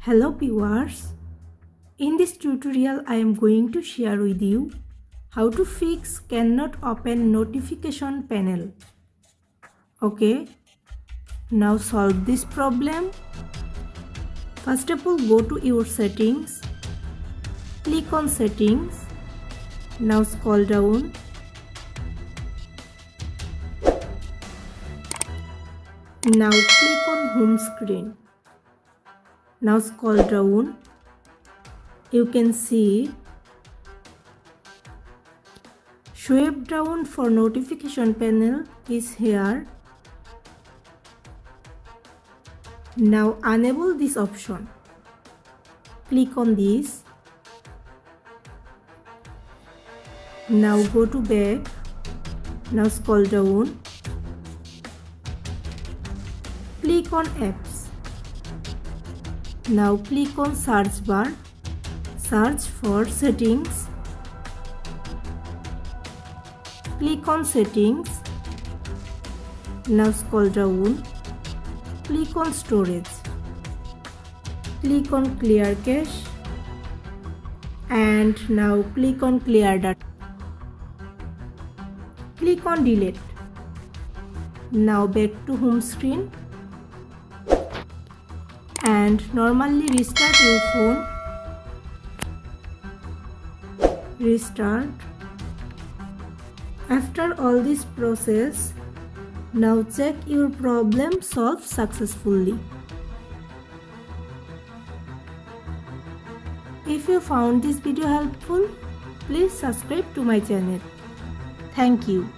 Hello viewers, in this tutorial I am going to share with you how to fix cannot open notification panel. Okay, now solve this problem. First of all, go to your settings, click on settings, now scroll down. Now click on home screen. Now scroll down. You can see swipe down for notification panel is here. Now enable this option. Click on this. Now go to back. Now scroll down. Click on apps. Now click on search bar. Search for settings. Click on settings. Now scroll down. Click on storage. Click on clear cache. And now click on clear data. Click on delete. Now back to home screen. And normally restart your phone. Restart. After all this process, now check your problem solved successfully. If you found this video helpful, please subscribe to my channel. Thank you.